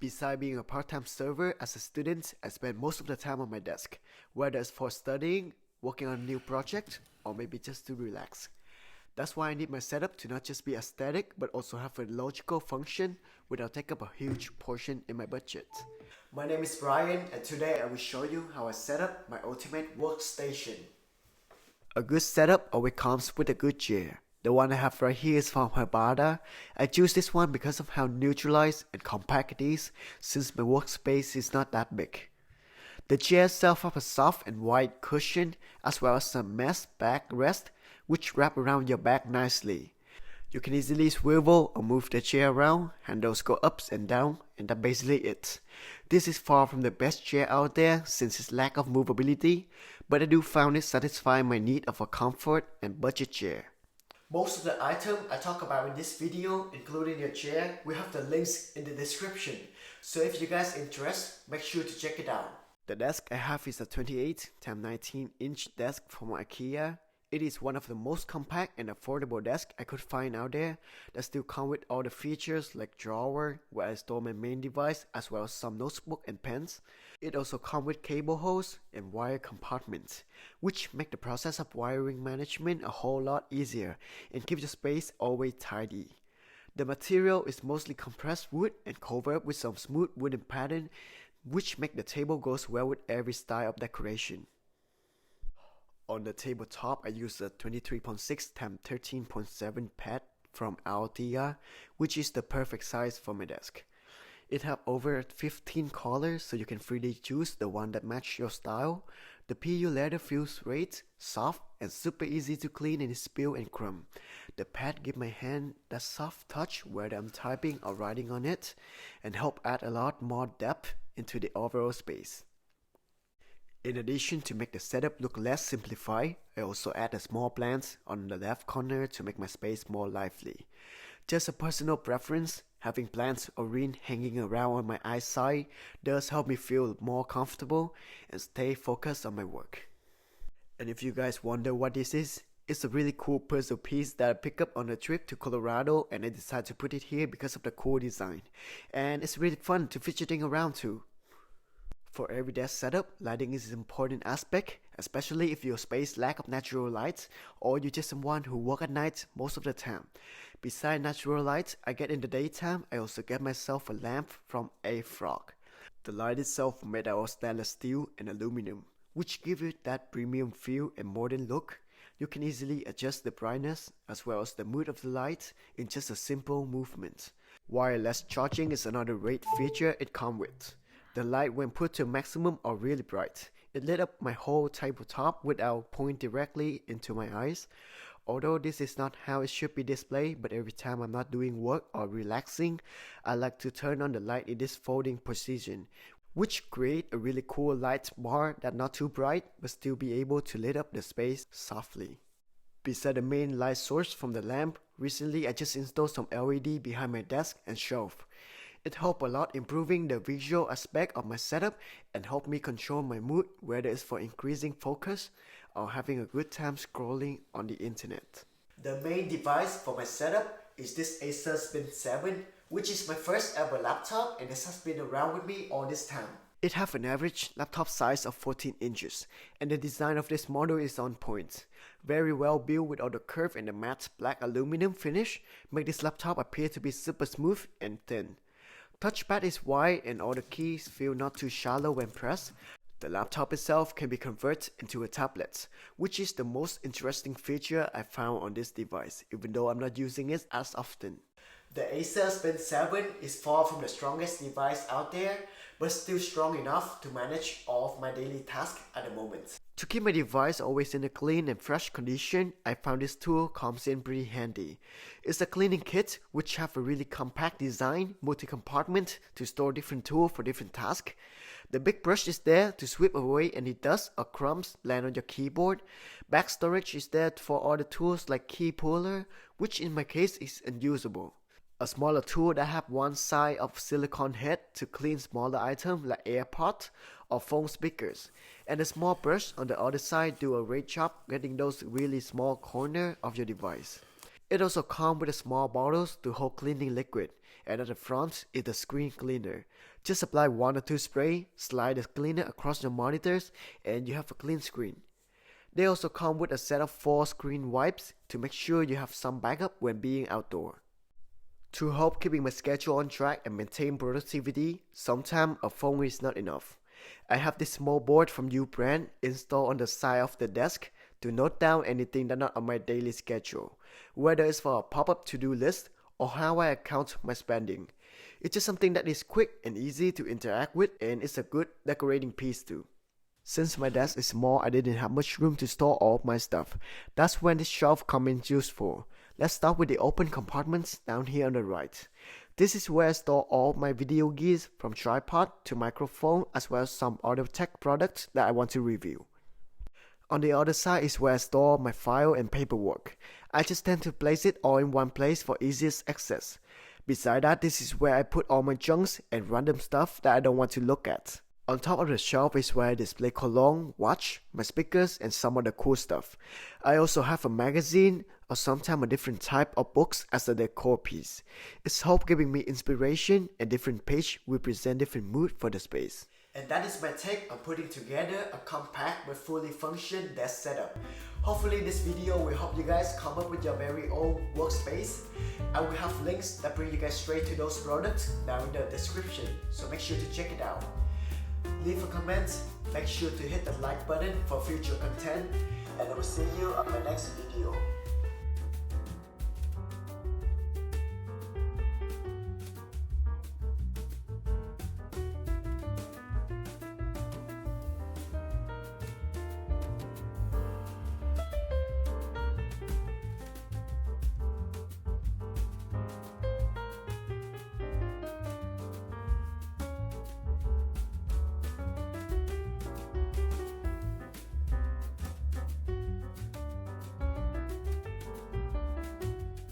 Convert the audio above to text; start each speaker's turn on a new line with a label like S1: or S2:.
S1: Besides being a part-time server as a student, I spend most of the time on my desk, whether it's for studying, working on a new project, or maybe just to relax. That's why I need my setup to not just be aesthetic, but also have a logical function without taking up a huge portion in my budget. My name is Brian, and today I will show you how I set up my ultimate workstation. A good setup always comes with a good chair. The one I have right here is from Herbada. I choose this one because of how neutralized and compact it is, since my workspace is not that big. The chair itself has a soft and wide cushion, as well as some mesh backrest, which wrap around your back nicely. You can easily swivel or move the chair around, handles go ups and down, and that's basically it. This is far from the best chair out there since its lack of movability, but I do find it satisfying my need of a comfort and budget chair. Most of the items I talk about in this video, including your chair, will have the links in the description. So if you guys are interested, make sure to check it out. The desk I have is a 28x19 inch desk from IKEA. It is one of the most compact and affordable desks I could find out there that still come with all the features like drawer where I store my main device as well as some notebook and pens. It also comes with cable holes and wire compartments, which make the process of wiring management a whole lot easier and keep the space always tidy. The material is mostly compressed wood and covered with some smooth wooden pattern, which make the table goes well with every style of decoration. On the tabletop, I use a 23.6x13.7 pad from Altea, which is the perfect size for my desk. It has over 15 colors, so you can freely choose the one that matches your style. The PU leather feels great, soft, and super easy to clean and spill and crumb. The pad gives my hand that soft touch whether I'm typing or writing on it, and help add a lot more depth into the overall space. In addition to make the setup look less simplified, I also add a small plant on the left corner to make my space more lively. Just a personal preference, having plants or green hanging around on my eyesight does help me feel more comfortable and stay focused on my work. And if you guys wonder what this is, it's a really cool puzzle piece that I picked up on a trip to Colorado, and I decided to put it here because of the cool design. And it's really fun to fidgeting around too. For every desk setup, lighting is an important aspect, especially if your space lack of natural light or you're just someone who work at night most of the time. Besides natural light I get in the daytime, I also get myself a lamp from A Frog. The light itself made out of stainless steel and aluminum, which give it that premium feel and modern look. You can easily adjust the brightness as well as the mood of the light in just a simple movement. Wireless charging is another great feature it comes with. The light when put to maximum are really bright. It lit up my whole tabletop without pointing directly into my eyes. Although this is not how it should be displayed, but every time I'm not doing work or relaxing, I like to turn on the light in this folding position, which create a really cool light bar that not too bright but still be able to lit up the space softly. Beside the main light source from the lamp, recently I just installed some LED behind my desk and shelf. It helped a lot improving the visual aspect of my setup and helped me control my mood, whether it's for increasing focus or having a good time scrolling on the internet. The main device for my setup is this Acer Spin 7, which is my first ever laptop and this has been around with me all this time. It has an average laptop size of 14 inches and the design of this model is on point. Very well built with all the curve and the matte black aluminum finish make this laptop appear to be super smooth and thin. Touchpad is wide and all the keys feel not too shallow when pressed. The laptop itself can be converted into a tablet, which is the most interesting feature I found on this device, even though I'm not using it as often. The Acer Spin 7 is far from the strongest device out there, but still strong enough to manage all of my daily tasks at the moment. To keep my device always in a clean and fresh condition, I found this tool comes in pretty handy. It's a cleaning kit which have a really compact design, multi-compartment to store different tools for different tasks. The big brush is there to sweep away any dust or crumbs land on your keyboard. Back storage is there for all the tools like key puller, which in my case is unusable. A smaller tool that have one side of silicone head to clean smaller items like AirPods or phone speakers, and a small brush on the other side do a great job getting those really small corner of your device. It also comes with a small bottles to hold cleaning liquid, and at the front is the screen cleaner. Just apply 1 or 2 spray, slide the cleaner across your monitors, and you have a clean screen. They also come with a set of 4 screen wipes to make sure you have some backup when being outdoor. To help keeping my schedule on track and maintain productivity, sometimes a phone is not enough. I have this small board from U brand installed on the side of the desk to note down anything that's not on my daily schedule, whether it's for a pop-up to-do list or how I account my spending. It's just something that is quick and easy to interact with, and it's a good decorating piece too. Since my desk is small, I didn't have much room to store all of my stuff. That's when this shelf comes in useful. Let's start with the open compartments down here on the right. This is where I store all of my video gears, from tripod to microphone, as well as some audio tech products that I want to review. On the other side is where I store my file and paperwork. I just tend to place it all in one place for easiest access. Beside that, this is where I put all my junks and random stuff that I don't want to look at. On top of the shelf is where I display cologne, watch, my speakers, and some of the cool stuff. I also have a magazine or sometimes a different type of books as a decor piece. It's helped giving me inspiration, and different page will present different mood for the space. And that is my take on putting together a compact but fully functioning desk setup. Hopefully this video will help you guys come up with your very own workspace. I will have links that bring you guys straight to those products down in the description, so make sure to check it out. Leave a comment, make sure to hit the like button for future content, and I will see you on my next video.